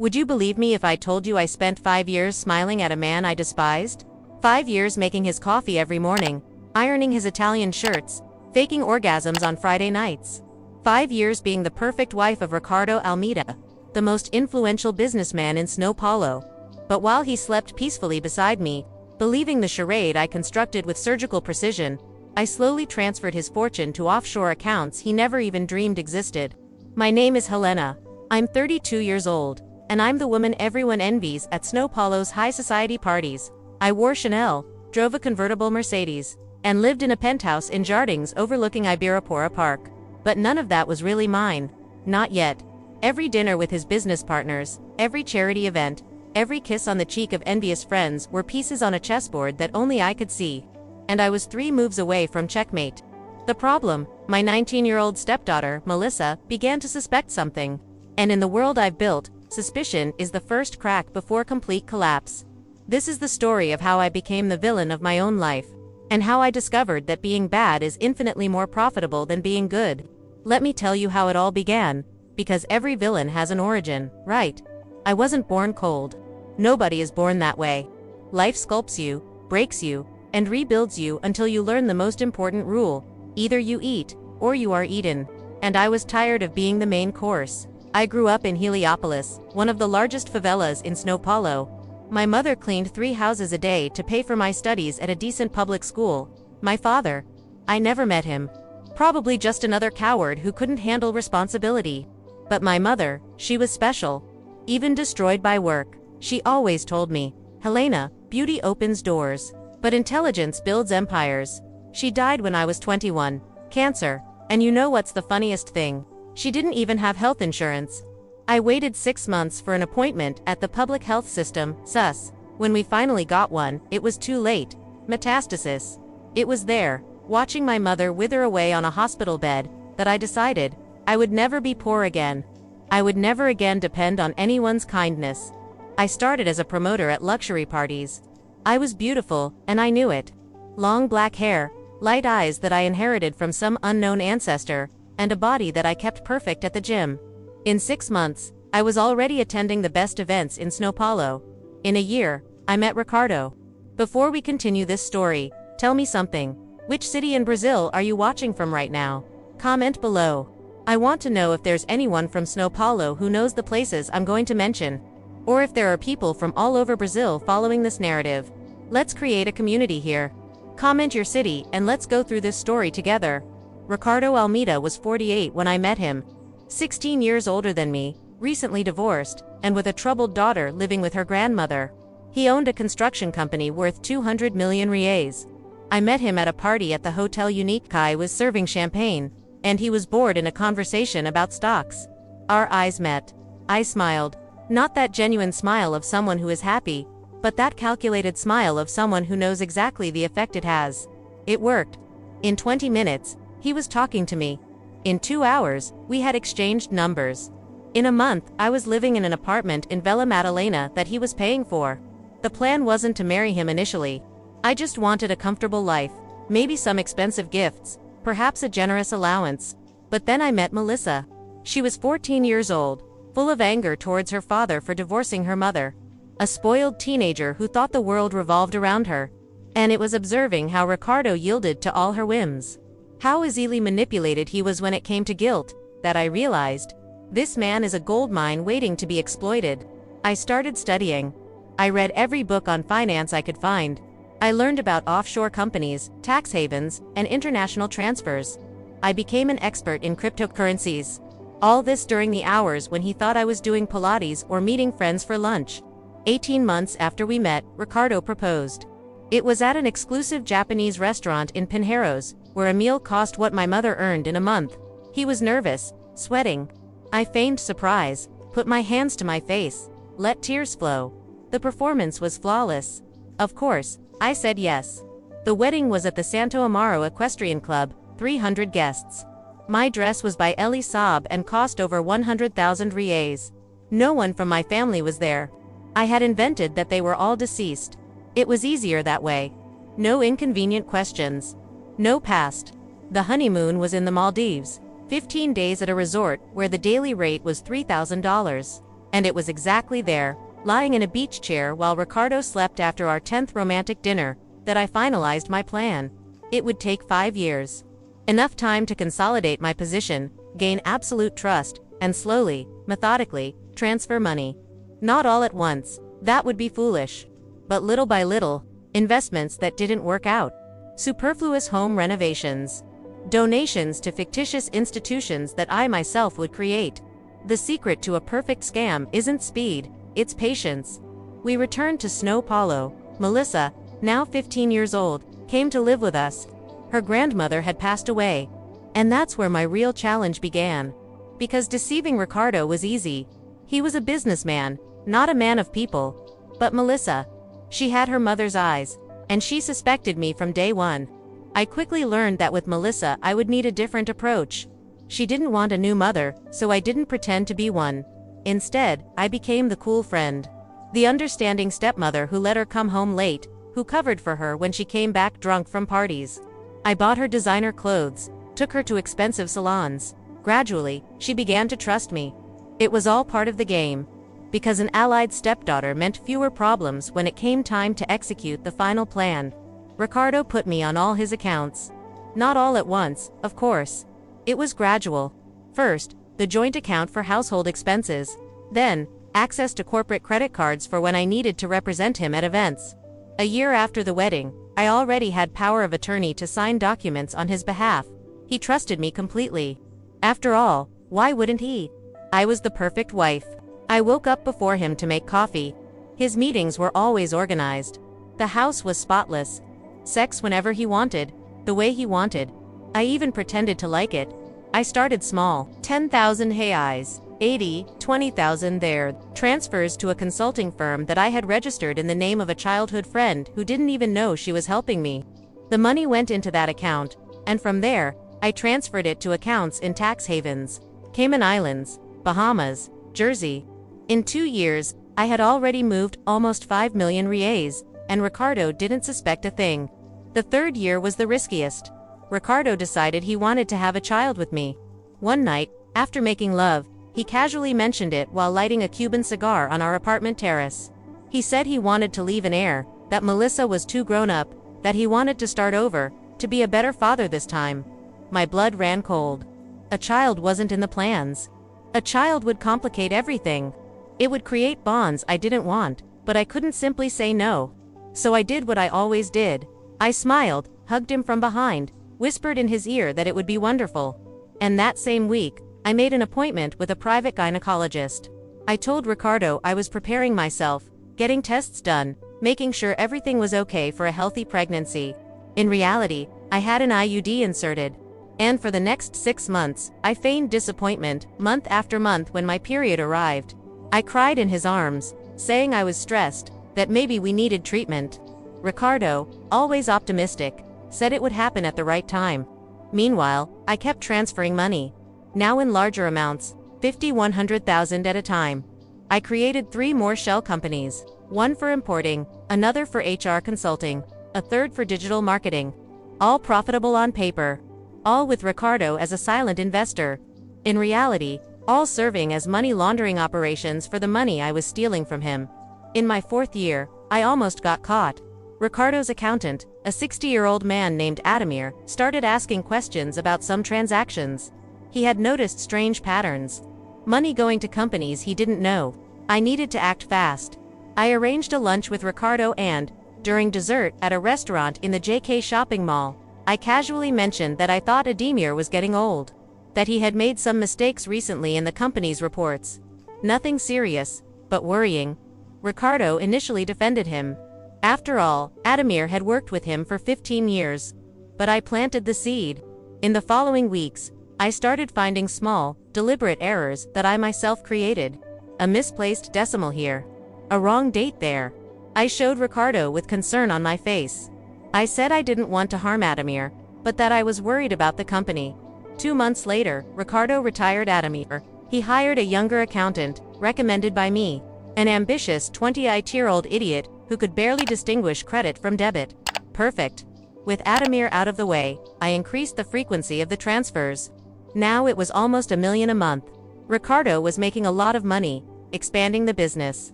Would you believe me if I told you I spent 5 years smiling at a man I despised? 5 years making his coffee every morning, ironing his Italian shirts, faking orgasms on Friday nights. 5 years being the perfect wife of Ricardo Almeida, the most influential businessman in São Paulo. But while he slept peacefully beside me, believing the charade I constructed with surgical precision, I slowly transferred his fortune to offshore accounts he never even dreamed existed. My name is Helena. I'm 32 years old, and I'm the woman everyone envies at São Paulo's high society parties. I wore Chanel, drove a convertible Mercedes, and lived in a penthouse in Jardins overlooking Ibirapuera Park. But none of that was really mine. Not yet. Every dinner with his business partners, every charity event, every kiss on the cheek of envious friends were pieces on a chessboard that only I could see. And I was 3 moves away from checkmate. The problem, my 19-year-old stepdaughter, Melissa, began to suspect something. And in the world I've built, suspicion is the first crack before complete collapse. This is the story of how I became the villain of my own life, and how I discovered that being bad is infinitely more profitable than being good. Let me tell you how it all began, because every villain has an origin, right? I wasn't born cold. Nobody is born that way. Life sculpts you, breaks you, and rebuilds you until you learn the most important rule: either you eat, or you are eaten. And I was tired of being the main course. I grew up in Heliopolis, one of the largest favelas in São Paulo. My mother cleaned 3 houses a day to pay for my studies at a decent public school. My father, I never met him. Probably just another coward who couldn't handle responsibility. But my mother, she was special. Even destroyed by work, she always told me, "Helena, beauty opens doors, but intelligence builds empires." She died when I was 21, cancer, and you know what's the funniest thing? She didn't even have health insurance. I waited 6 months for an appointment at the public health system, SUS. When we finally got one, it was too late. Metastasis. It was there, watching my mother wither away on a hospital bed, that I decided I would never be poor again. I would never again depend on anyone's kindness. I started as a promoter at luxury parties. I was beautiful, and I knew it. Long black hair, light eyes that I inherited from some unknown ancestor, and a body that I kept perfect at the gym. In 6 months, I was already attending the best events in São Paulo. In a year, I met Ricardo. Before we continue this story, tell me something. Which city in Brazil are you watching from right now? Comment below. I want to know if there's anyone from São Paulo who knows the places I'm going to mention, or if there are people from all over Brazil following this narrative. Let's create a community here. Comment your city and let's go through this story together. Ricardo Almeida was 48 when I met him. 16 years older than me, recently divorced, and with a troubled daughter living with her grandmother. He owned a construction company worth 200 million reais. I met him at a party at the Hotel Unique. I was serving champagne, and he was bored in a conversation about stocks. Our eyes met. I smiled. Not that genuine smile of someone who is happy, but that calculated smile of someone who knows exactly the effect it has. It worked. In 20 minutes, he was talking to me. In 2 hours, we had exchanged numbers. In a month, I was living in an apartment in Vila Madalena that he was paying for. The plan wasn't to marry him initially. I just wanted a comfortable life, maybe some expensive gifts, perhaps a generous allowance. But then I met Melissa. She was 14 years old, full of anger towards her father for divorcing her mother. A spoiled teenager who thought the world revolved around her. And it was observing how Ricardo yielded to all her whims, how easily manipulated he was when it came to guilt, that I realized, this man is a gold mine waiting to be exploited. I started studying. I read every book on finance I could find. I learned about offshore companies, tax havens, and international transfers. I became an expert in cryptocurrencies. All this during the hours when he thought I was doing Pilates or meeting friends for lunch. 18 months after we met, Ricardo proposed. It was at an exclusive Japanese restaurant in Pinheiros, where a meal cost what my mother earned in a month. He was nervous, sweating. I feigned surprise, put my hands to my face, let tears flow. The performance was flawless. Of course, I said yes. The wedding was at the Santo Amaro Equestrian Club, 300 guests. My dress was by Elie Saab and cost over 100,000 reais. No one from my family was there. I had invented that they were all deceased. It was easier that way. No inconvenient questions. No past. The honeymoon was in the Maldives, 15 days at a resort where the daily rate was $3,000. And it was exactly there, lying in a beach chair while Ricardo slept after our 10th romantic dinner, that I finalized my plan. It would take 5 years. Enough time to consolidate my position, gain absolute trust, and slowly, methodically, transfer money. Not all at once, that would be foolish. But little by little, investments that didn't work out. Superfluous home renovations. Donations to fictitious institutions that I myself would create. The secret to a perfect scam isn't speed, it's patience. We returned to Snow Paulo. Melissa, now 15 years old, came to live with us. Her grandmother had passed away. And that's where my real challenge began. Because deceiving Ricardo was easy. He was a businessman, not a man of people. But Melissa, she had her mother's eyes, and she suspected me from day one. I quickly learned that with Melissa I would need a different approach. She didn't want a new mother, so I didn't pretend to be one. Instead, I became the cool friend. The understanding stepmother who let her come home late, who covered for her when she came back drunk from parties. I bought her designer clothes, took her to expensive salons. Gradually, she began to trust me. It was all part of the game. Because an allied stepdaughter meant fewer problems when it came time to execute the final plan. Ricardo put me on all his accounts. Not all at once, of course. It was gradual. First, the joint account for household expenses. Then, access to corporate credit cards for when I needed to represent him at events. A year after the wedding, I already had power of attorney to sign documents on his behalf. He trusted me completely. After all, why wouldn't he? I was the perfect wife. I woke up before him to make coffee. His meetings were always organized. The house was spotless. Sex whenever he wanted, the way he wanted. I even pretended to like it. I started small, 10,000 reais, 80, 20,000 there, transfers to a consulting firm that I had registered in the name of a childhood friend who didn't even know she was helping me. The money went into that account, and from there, I transferred it to accounts in tax havens, Cayman Islands, Bahamas, Jersey. In 2 years, I had already moved almost 5 million reais, and Ricardo didn't suspect a thing. The 3rd year was the riskiest. Ricardo decided he wanted to have a child with me. One night, after making love, he casually mentioned it while lighting a Cuban cigar on our apartment terrace. He said he wanted to leave an heir, that Melissa was too grown up, that he wanted to start over, to be a better father this time. My blood ran cold. A child wasn't in the plans. A child would complicate everything. It would create bonds I didn't want, but I couldn't simply say no. So I did what I always did. I smiled, hugged him from behind, whispered in his ear that it would be wonderful. And that same week, I made an appointment with a private gynecologist. I told Ricardo I was preparing myself, getting tests done, making sure everything was okay for a healthy pregnancy. In reality, I had an IUD inserted. And for the next 6 months, I feigned disappointment, month after month when my period arrived. I cried in his arms, saying I was stressed, that maybe we needed treatment. Ricardo, always optimistic, said it would happen at the right time. Meanwhile, I kept transferring money. Now in larger amounts, 50, 100,000 at a time. I created 3 more shell companies, one for importing, another for HR consulting, a third for digital marketing. All profitable on paper. All with Ricardo as a silent investor. In reality, all serving as money laundering operations for the money I was stealing from him. In my 4th year, I almost got caught. Ricardo's accountant, a 60-year-old man named Adamir, started asking questions about some transactions. He had noticed strange patterns. Money going to companies he didn't know. I needed to act fast. I arranged a lunch with Ricardo and, during dessert at a restaurant in the JK shopping mall, I casually mentioned that I thought Adamir was getting old. That he had made some mistakes recently in the company's reports. Nothing serious, but worrying. Ricardo initially defended him. After all, Adamir had worked with him for 15 years. But I planted the seed. In the following weeks, I started finding small, deliberate errors that I myself created. A misplaced decimal here. A wrong date there. I showed Ricardo with concern on my face. I said I didn't want to harm Adamir, but that I was worried about the company. 2 months later, Ricardo retired Adamir. He hired a younger accountant, recommended by me. An ambitious 20-year-old idiot who could barely distinguish credit from debit. Perfect. With Adamir out of the way, I increased the frequency of the transfers. Now it was almost $1 million a month. Ricardo was making a lot of money, expanding the business.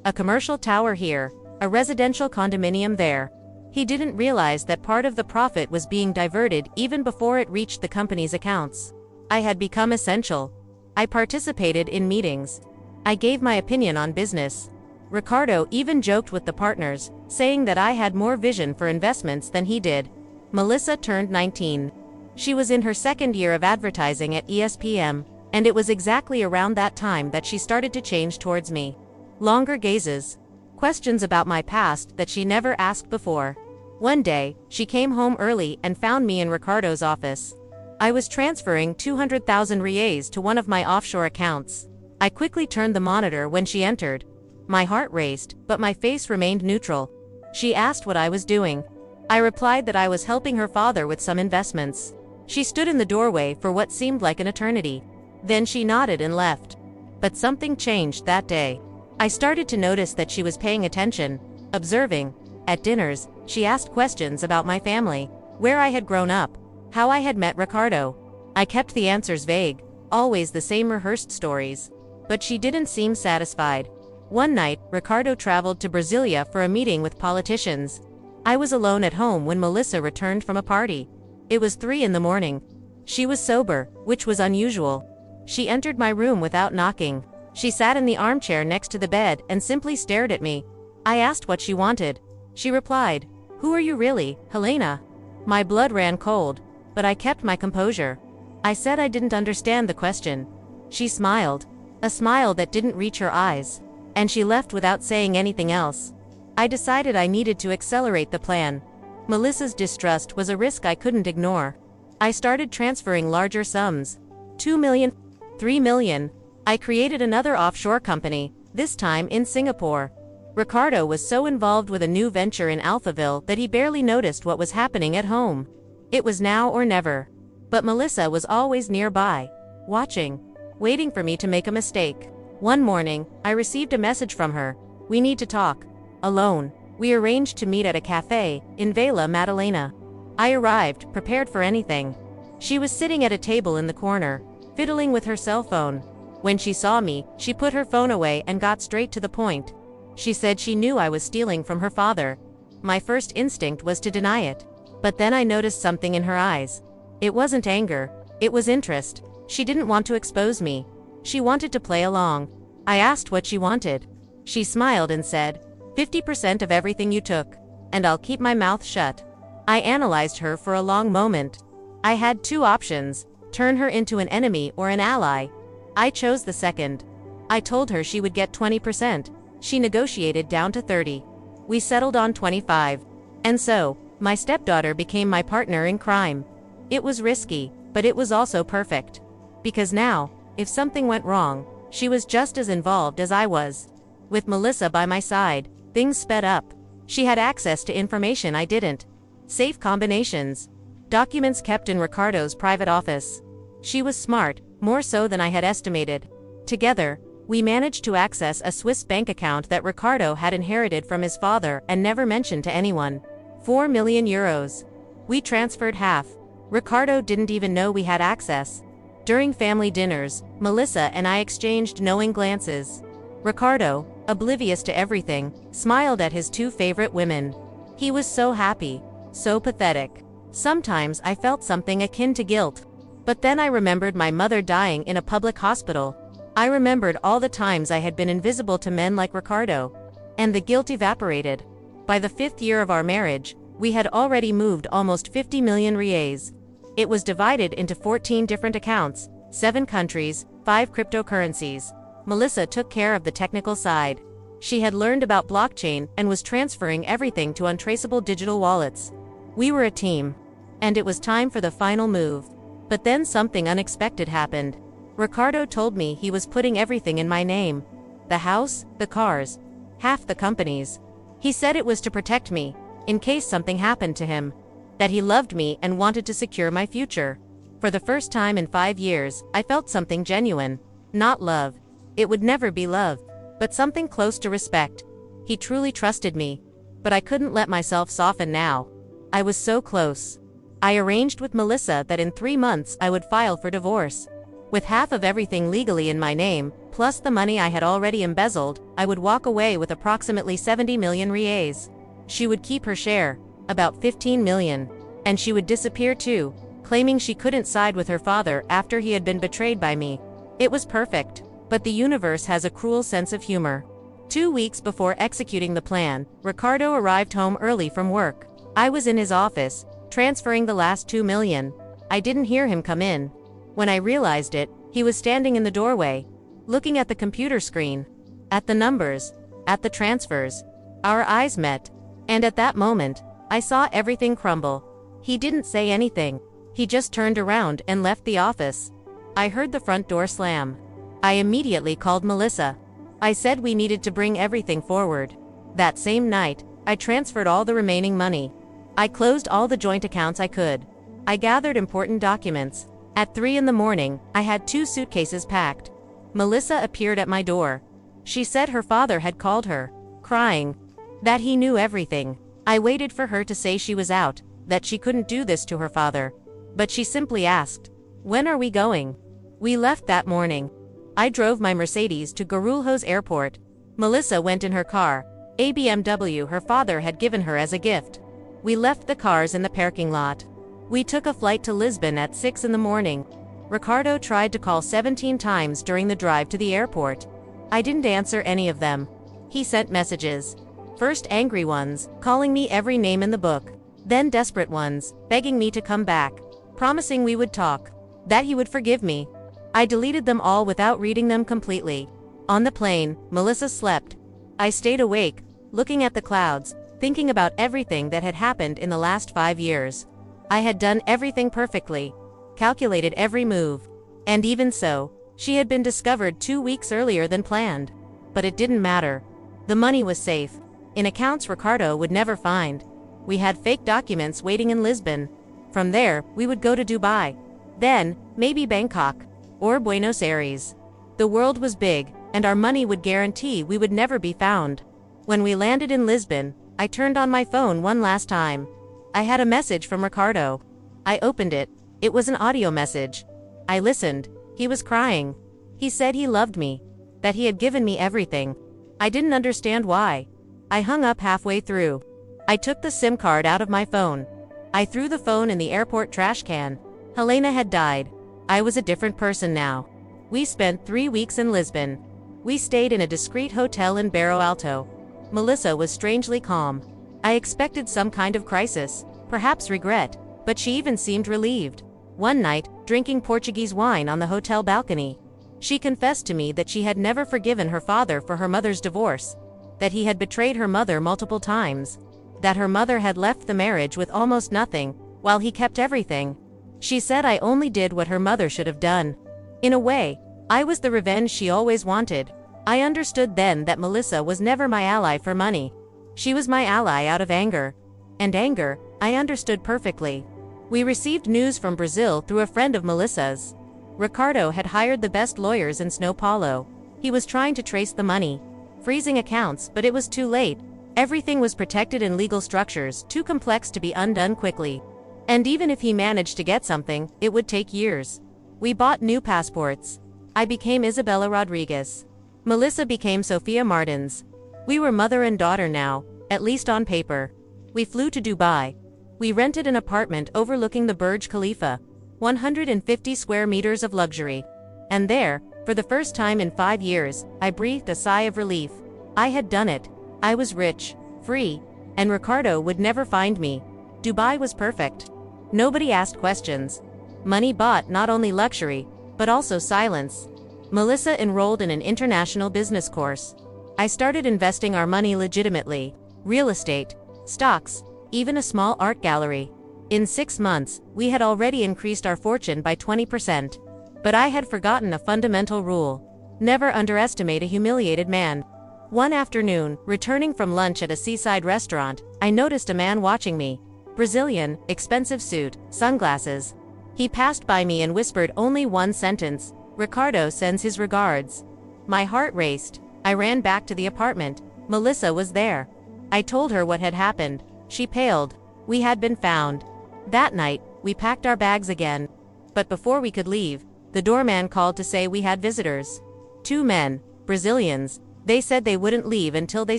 A commercial tower here, a residential condominium there. He didn't realize that part of the profit was being diverted even before it reached the company's accounts. I had become essential. I participated in meetings. I gave my opinion on business. Ricardo even joked with the partners, saying that I had more vision for investments than he did. Melissa turned 19. She was in her second year of advertising at ESPM, and it was exactly around that time that she started to change towards me. Longer gazes. Questions about my past that she never asked before. One day, she came home early and found me in Ricardo's office. I was transferring 200,000 reais to one of my offshore accounts. I quickly turned the monitor when she entered. My heart raced, but my face remained neutral. She asked what I was doing. I replied that I was helping her father with some investments. She stood in the doorway for what seemed like an eternity. Then she nodded and left. But something changed that day. I started to notice that she was paying attention, observing. At dinners, she asked questions about my family, where I had grown up, how I had met Ricardo. I kept the answers vague, always the same rehearsed stories. But she didn't seem satisfied. One night, Ricardo traveled to Brasilia for a meeting with politicians. I was alone at home when Melissa returned from a party. It was 3 in the morning. She was sober, which was unusual. She entered my room without knocking. She sat in the armchair next to the bed and simply stared at me. I asked what she wanted. She replied, "Who are you really, Helena?" My blood ran cold, but I kept my composure. I said I didn't understand the question. She smiled, a smile that didn't reach her eyes, and she left without saying anything else. I decided I needed to accelerate the plan. Melissa's distrust was a risk I couldn't ignore. I started transferring larger sums. 2 million, 3 million. I created another offshore company, this time in Singapore. Ricardo was so involved with a new venture in Alphaville that he barely noticed what was happening at home. It was now or never. But Melissa was always nearby, watching, waiting for me to make a mistake. One morning, I received a message from her. "We need to talk." Alone. We arranged to meet at a cafe in Vila Madalena. I arrived, prepared for anything. She was sitting at a table in the corner, fiddling with her cell phone. When she saw me, she put her phone away and got straight to the point. She said she knew I was stealing from her father. My first instinct was to deny it. But then I noticed something in her eyes. It wasn't anger, it was interest. She didn't want to expose me. She wanted to play along. I asked what she wanted. She smiled and said, 50% of everything you took, and I'll keep my mouth shut. I analyzed her for a long moment. I had 2 options, turn her into an enemy or an ally. I chose the second. I told her she would get 20%. She negotiated down to 30. We settled on 25. And so, my stepdaughter became my partner in crime. It was risky, but it was also perfect. Because now, if something went wrong, she was just as involved as I was. With Melissa by my side, things sped up. She had access to information I didn't. Safe combinations. Documents kept in Ricardo's private office. She was smart, more so than I had estimated. Together, we managed to access a Swiss bank account that Ricardo had inherited from his father and never mentioned to anyone. 4 million euros. We transferred half. Ricardo didn't even know we had access. During family dinners, Melissa and I exchanged knowing glances. Ricardo, oblivious to everything, smiled at his 2 favorite women. He was so happy, so pathetic. Sometimes I felt something akin to guilt. But then I remembered my mother dying in a public hospital. I remembered all the times I had been invisible to men like Ricardo. And the guilt evaporated. By the 5th year of our marriage, we had already moved almost 50 million reais. It was divided into 14 different accounts, 7 countries, 5 cryptocurrencies. Melissa took care of the technical side. She had learned about blockchain and was transferring everything to untraceable digital wallets. We were a team. And it was time for the final move. But then something unexpected happened. Ricardo told me he was putting everything in my name. The house, the cars, half the companies. He said it was to protect me, in case something happened to him. That he loved me and wanted to secure my future. For the first time in 5 years, I felt something genuine. Not love. It would never be love. But something close to respect. He truly trusted me. But I couldn't let myself soften now. I was so close. I arranged with Melissa that in 3 months I would file for divorce. With half of everything legally in my name, plus the money I had already embezzled, I would walk away with approximately 70 million reais. She would keep her share, about 15 million. And she would disappear too, claiming she couldn't side with her father after he had been betrayed by me. It was perfect. But the universe has a cruel sense of humor. 2 weeks before executing the plan, Ricardo arrived home early from work. I was in his office, transferring the last 2 million. I didn't hear him come in. When I realized it, he was standing in the doorway, looking at the computer screen, at the numbers, at the transfers. Our eyes met, and at that moment, I saw everything crumble. He didn't say anything. He just turned around and left the office. I heard the front door slam. I immediately called Melissa. I said we needed to bring everything forward. That same night, I transferred all the remaining money. I closed all the joint accounts I could. I gathered important documents. At 3 in the morning, I had 2 suitcases packed. Melissa appeared at my door. She said her father had called her, crying, that he knew everything. I waited for her to say she was out, that she couldn't do this to her father. But she simply asked, "When are we going?" We left that morning. I drove my Mercedes to Guarulhos Airport. Melissa went in her car, a BMW her father had given her as a gift. We left the cars in the parking lot. We took a flight to Lisbon at 6 in the morning. Ricardo tried to call 17 times during the drive to the airport. I didn't answer any of them. He sent messages. First angry ones, calling me every name in the book. Then desperate ones, begging me to come back, promising we would talk, that he would forgive me. I deleted them all without reading them completely. On the plane, Melissa slept. I stayed awake, looking at the clouds, thinking about everything that had happened in the last 5 years. I had done everything perfectly, calculated every move. And even so, she had been discovered 2 weeks earlier than planned. But it didn't matter. The money was safe, in accounts Ricardo would never find. We had fake documents waiting in Lisbon. From there, we would go to Dubai. Then, maybe Bangkok. Or Buenos Aires. The world was big, and our money would guarantee we would never be found. When we landed in Lisbon, I turned on my phone one last time. I had a message from Ricardo. I opened it. It was an audio message. I listened. He was crying. He said he loved me, that he had given me everything. I didn't understand why. I hung up halfway through. I took the SIM card out of my phone. I threw the phone in the airport trash can. Helena had died. I was a different person now. We spent 3 weeks in Lisbon. We stayed in a discreet hotel in Barro Alto. Melissa was strangely calm. I expected some kind of crisis, perhaps regret, but she even seemed relieved. One night, drinking Portuguese wine on the hotel balcony, she confessed to me that she had never forgiven her father for her mother's divorce, that he had betrayed her mother multiple times, that her mother had left the marriage with almost nothing, while he kept everything. She said I only did what her mother should have done. In a way, I was the revenge she always wanted. I understood then that Melissa was never my ally for money. She was my ally out of anger. And anger, I understood perfectly. We received news from Brazil through a friend of Melissa's. Ricardo had hired the best lawyers in São Paulo. He was trying to trace the money, freezing accounts, but it was too late. Everything was protected in legal structures, too complex to be undone quickly. And even if he managed to get something, it would take years. We bought new passports. I became Isabella Rodriguez. Melissa became Sofia Martins. We were mother and daughter now, at least on paper. We flew to Dubai. We rented an apartment overlooking the Burj Khalifa, 150 square meters of luxury. And there, for the first time in 5 years, I breathed a sigh of relief. I had done it. I was rich, free, and Ricardo would never find me. Dubai was perfect. Nobody asked questions. Money bought not only luxury, but also silence. Melissa enrolled in an international business course. I started investing our money legitimately. Real estate, stocks, even a small art gallery. In 6 months, we had already increased our fortune by 20%. But I had forgotten a fundamental rule. Never underestimate a humiliated man. One afternoon, returning from lunch at a seaside restaurant, I noticed a man watching me. Brazilian, expensive suit, sunglasses. He passed by me and whispered only one sentence, "Ricardo sends his regards." My heart raced. I ran back to the apartment. Melissa was there. I told her what had happened. She paled. We had been found. That night, we packed our bags again. But before we could leave, The doorman called to say we had visitors. 2 men, Brazilians. They said they wouldn't leave until they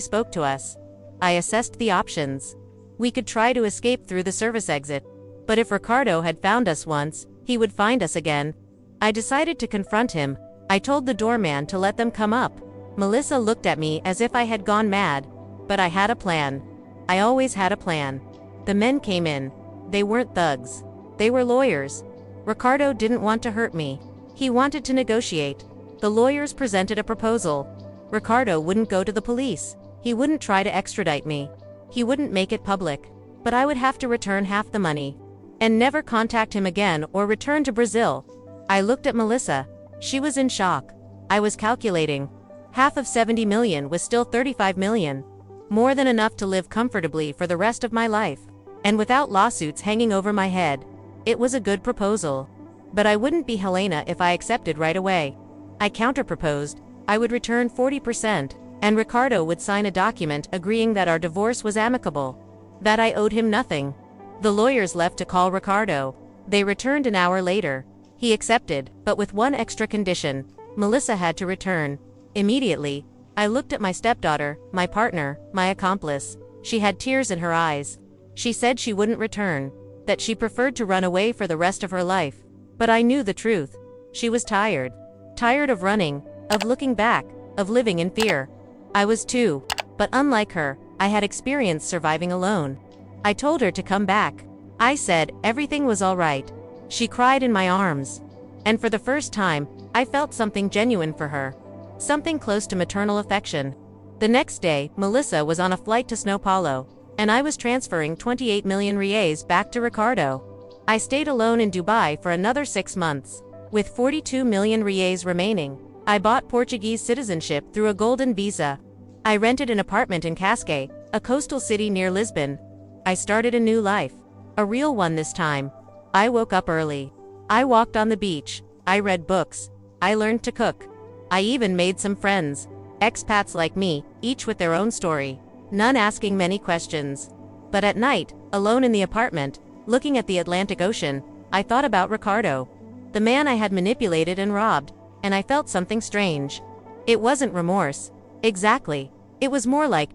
spoke to us. I assessed the options. We could try to escape through the service exit. But if Ricardo had found us once, he would find us again. I decided to confront him. I told the doorman to let them come up. Melissa looked at me as if I had gone mad. But I had a plan. I always had a plan. The men came in. They weren't thugs. They were lawyers. Ricardo didn't want to hurt me. He wanted to negotiate. The lawyers presented a proposal. Ricardo wouldn't go to the police. He wouldn't try to extradite me. He wouldn't make it public. But I would have to return half the money. And never contact him again or return to Brazil. I looked at Melissa. She was in shock. I was calculating. Half of 70 million was still 35 million. More than enough to live comfortably for the rest of my life. And without lawsuits hanging over my head. It was a good proposal. But I wouldn't be Helena if I accepted right away. I counterproposed. I would return 40%, and Ricardo would sign a document agreeing that our divorce was amicable. That I owed him nothing. The lawyers left to call Ricardo. They returned an hour later. He accepted, but with one extra condition. Melissa had to return. Immediately, I looked at my stepdaughter, my partner, my accomplice. She had tears in her eyes. She said she wouldn't return, that she preferred to run away for the rest of her life. But I knew the truth. She was tired. Tired of running, of looking back, of living in fear. I was too, but unlike her, I had experience surviving alone. I told her to come back. I said everything was all right. She cried in my arms. And for the first time, I felt something genuine for her. Something close to maternal affection. The next day, Melissa was on a flight to São Paulo, and I was transferring 28 million reais back to Ricardo. I stayed alone in Dubai for another 6 months. With 42 million reais remaining, I bought Portuguese citizenship through a golden visa. I rented an apartment in Cascais, a coastal city near Lisbon. I started a new life. A real one this time. I woke up early. I walked on the beach. I read books. I learned to cook. I even made some friends. Expats like me, each with their own story. None asking many questions. But at night, alone in the apartment, looking at the Atlantic Ocean, I thought about Ricardo. The man I had manipulated and robbed, and I felt something strange. It wasn't remorse. Exactly. It was more like ...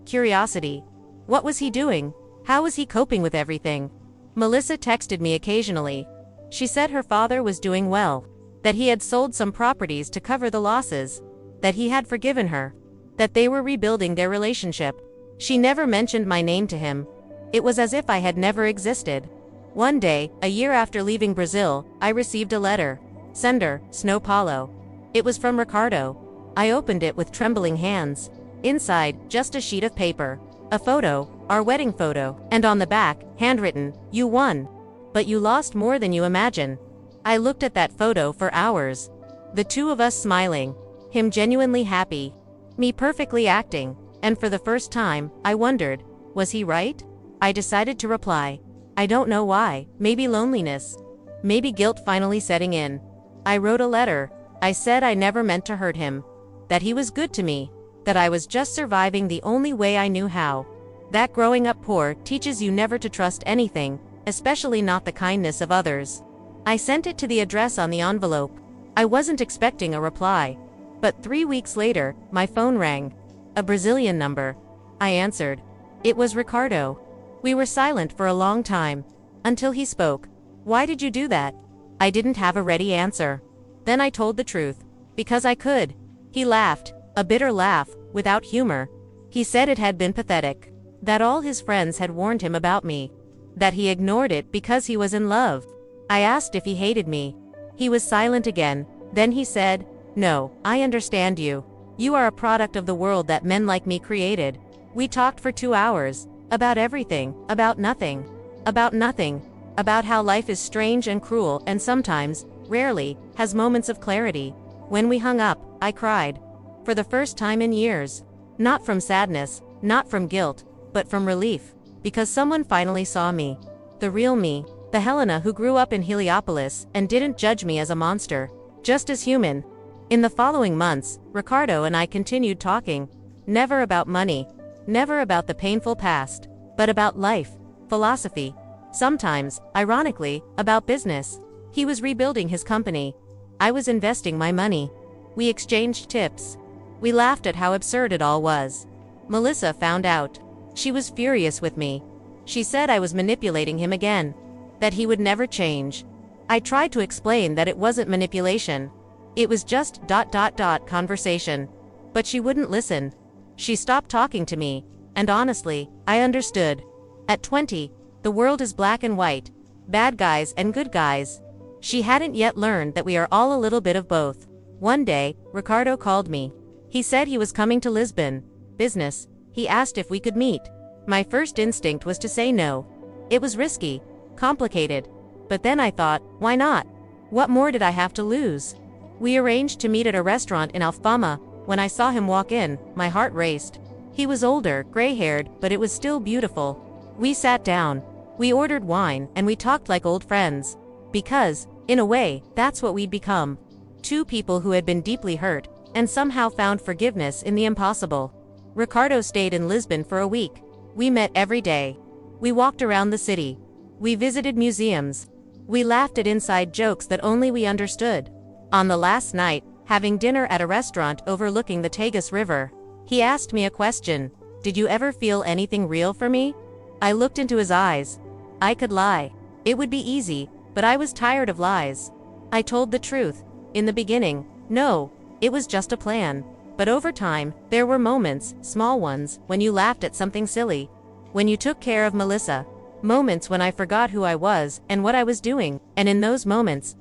curiosity. What was he doing? How was he coping with everything? Melissa texted me occasionally. She said her father was doing well, that he had sold some properties to cover the losses, that he had forgiven her, that they were rebuilding their relationship. She never mentioned my name to him. It was as if I had never existed. One day, a year after leaving Brazil, I received a letter. Sender, São Paulo. It was from Ricardo. I opened it with trembling hands. Inside, just a sheet of paper. A photo, our wedding photo, and on the back, handwritten, "You won. But you lost more than you imagine." I looked at that photo for hours. The two of us smiling. Him genuinely happy. Me perfectly acting. And for the first time, I wondered, was he right? I decided to reply. I don't know why, maybe loneliness. Maybe guilt finally setting in. I wrote a letter. I said I never meant to hurt him. That he was good to me. That I was just surviving the only way I knew how. That growing up poor teaches you never to trust anything, especially not the kindness of others. I sent it to the address on the envelope. I wasn't expecting a reply. But 3 weeks later, my phone rang. A Brazilian number. I answered. It was Ricardo. We were silent for a long time. Until he spoke. Why did you do that? I didn't have a ready answer. Then I told the truth. Because I could. He laughed. A bitter laugh, without humor. He said it had been pathetic. That all his friends had warned him about me. That he ignored it because he was in love. I asked if he hated me. He was silent again. Then he said, "No, I understand you. You are a product of the world that men like me created." We talked for 2 hours. About everything, about nothing. About nothing. About how life is strange and cruel and sometimes, rarely, has moments of clarity. When we hung up, I cried. For the first time in years. Not from sadness, not from guilt, but from relief. Because someone finally saw me. The real me. The Helena who grew up in Heliopolis and didn't judge me as a monster. Just as human. In the following months, Ricardo and I continued talking. Never about money. Never about the painful past. But about life. Philosophy. Sometimes, ironically, about business. He was rebuilding his company. I was investing my money. We exchanged tips. We laughed at how absurd it all was. Melissa found out. She was furious with me. She said I was manipulating him again. That he would never change. I tried to explain that it wasn't manipulation. It was just ... conversation. But she wouldn't listen. She stopped talking to me, and honestly, I understood. At 20, the world is black and white, bad guys and good guys. She hadn't yet learned that we are all a little bit of both. One day, Ricardo called me. He said he was coming to Lisbon. Business. He asked if we could meet. My first instinct was to say no. It was risky, complicated. But then I thought, why not? What more did I have to lose? We arranged to meet at a restaurant in Alfama. When I saw him walk in, my heart raced. He was older, gray-haired, but it was still beautiful. We sat down. We ordered wine, and we talked like old friends. Because, in a way, that's what we'd become. Two people who had been deeply hurt, and somehow found forgiveness in the impossible. Ricardo stayed in Lisbon for a week. We met every day. We walked around the city. We visited museums. We laughed at inside jokes that only we understood. On the last night, having dinner at a restaurant overlooking the Tagus River, he asked me a question. Did you ever feel anything real for me? I looked into his eyes. I could lie. It would be easy, but I was tired of lies. I told the truth. In the beginning, no, it was just a plan. But over time, there were moments, small ones, when you laughed at something silly. When you took care of Melissa. Moments when I forgot who I was and what I was doing. And in those moments, ...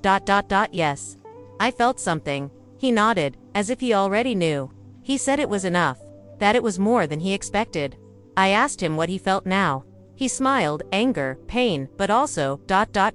yes. I felt something. He nodded, as if he already knew. He said it was enough. That it was more than he expected. I asked him what he felt now. He smiled, anger, pain, but also ...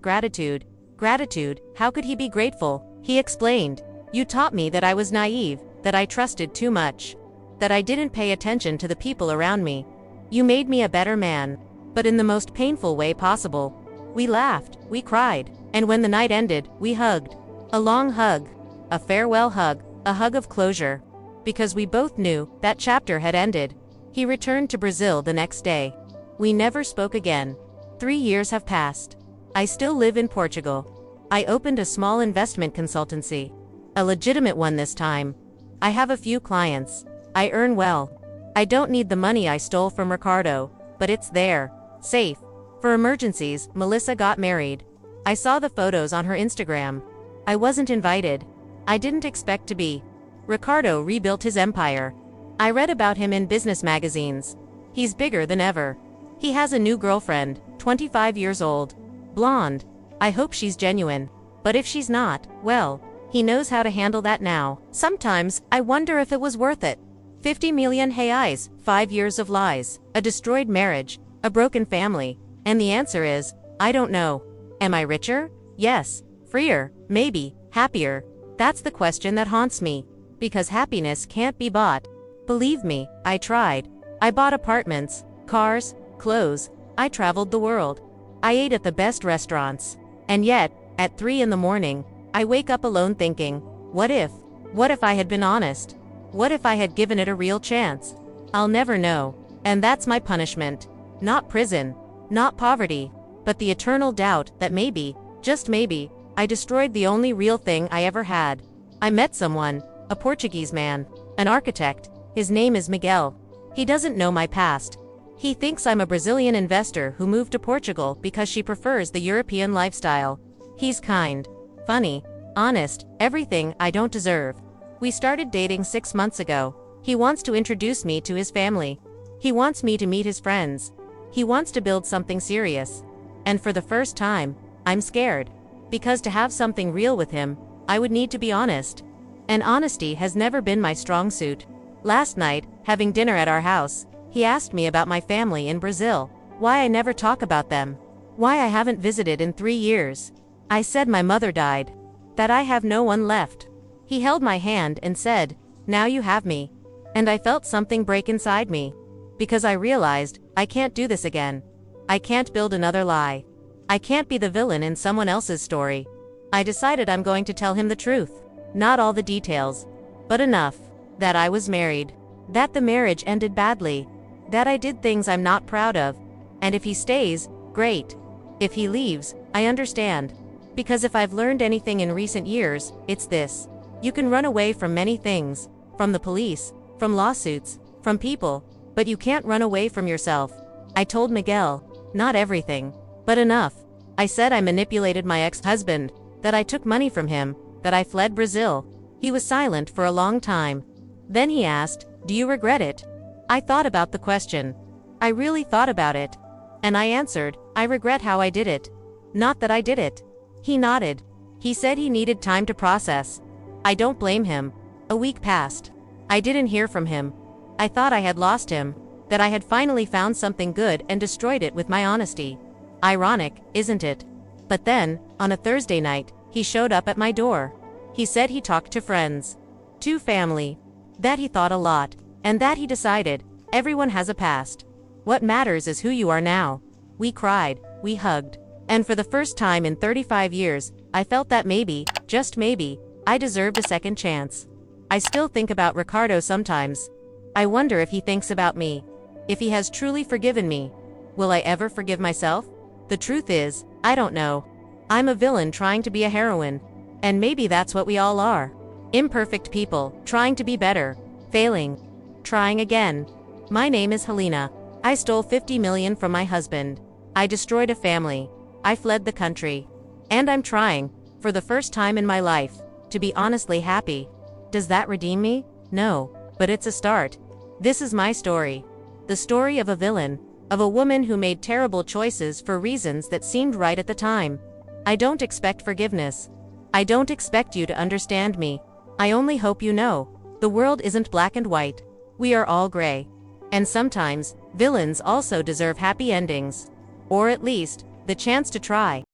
gratitude. Gratitude, how could he be grateful? He explained. You taught me that I was naive, that I trusted too much. That I didn't pay attention to the people around me. You made me a better man. But in the most painful way possible. We laughed, we cried, and when the night ended, we hugged. A long hug. A farewell hug, a hug of closure. Because we both knew that chapter had ended. He returned to Brazil the next day. We never spoke again. 3 years have passed. I still live in Portugal. I opened a small investment consultancy. A legitimate one this time. I have a few clients. I earn well. I don't need the money I stole from Ricardo, but it's there, safe. For emergencies, Melissa got married. I saw the photos on her Instagram. I wasn't invited. I didn't expect to be. Ricardo rebuilt his empire. I read about him in business magazines. He's bigger than ever. He has a new girlfriend, 25 years old. Blonde. I hope she's genuine. But if she's not, well, he knows how to handle that now. Sometimes, I wonder if it was worth it. 50 million reais, 5 years of lies, a destroyed marriage, a broken family. And the answer is, I don't know. Am I richer? Yes. Freer? Maybe. Happier? That's the question that haunts me. Because happiness can't be bought. Believe me, I tried. I bought apartments, cars, clothes. I traveled the world. I ate at the best restaurants. And yet, at 3 in the morning, I wake up alone thinking, what if? What if I had been honest? What if I had given it a real chance? I'll never know. And that's my punishment. Not prison. Not poverty. But the eternal doubt that maybe, just maybe, I destroyed the only real thing I ever had. I met someone, a Portuguese man, an architect. His name is Miguel. He doesn't know my past. He thinks I'm a Brazilian investor who moved to Portugal because she prefers the European lifestyle. He's kind, funny, honest, everything I don't deserve. We started dating 6 months ago. He wants to introduce me to his family. He wants me to meet his friends. He wants to build something serious. And for the first time, I'm scared. Because to have something real with him, I would need to be honest. And honesty has never been my strong suit. Last night, having dinner at our house, he asked me about my family in Brazil, why I never talk about them, why I haven't visited in 3 years. I said my mother died, that I have no one left. He held my hand and said, now you have me. And I felt something break inside me. Because I realized, I can't do this again. I can't build another lie. I can't be the villain in someone else's story. I decided I'm going to tell him the truth. Not all the details, but enough. That I was married. That the marriage ended badly. That I did things I'm not proud of. And if he stays, great. If he leaves, I understand. Because if I've learned anything in recent years, it's this. You can run away from many things, from the police, from lawsuits, from people, but you can't run away from yourself. I told Miguel, not everything, but enough. I said I manipulated my ex-husband, that I took money from him, that I fled Brazil. He was silent for a long time. Then he asked, "Do you regret it?" I thought about the question. I really thought about it. And I answered, "I regret how I did it. Not that I did it." He nodded. He said he needed time to process. I don't blame him. A week passed. I didn't hear from him. I thought I had lost him, that I had finally found something good and destroyed it with my honesty. Ironic, isn't it? But then, on a Thursday night, he showed up at my door. He said he talked to friends, to family, that he thought a lot, and that he decided, everyone has a past. What matters is who you are now. We cried, we hugged. And for the first time in 35 years, I felt that maybe, just maybe, I deserved a second chance. I still think about Ricardo sometimes. I wonder if he thinks about me. If he has truly forgiven me. Will I ever forgive myself? The truth is, I don't know. I'm a villain trying to be a heroine. And maybe that's what we all are. Imperfect people, trying to be better, failing, trying again. My name is Helena. I stole 50 million from my husband. I destroyed a family. I fled the country. And I'm trying, for the first time in my life, to be honestly happy. Does that redeem me? No, but it's a start. This is my story. The story of a villain, of a woman who made terrible choices for reasons that seemed right at the time. I don't expect forgiveness. I don't expect you to understand me. I only hope you know, the world isn't black and white. We are all gray. And sometimes, villains also deserve happy endings. Or at least, the chance to try.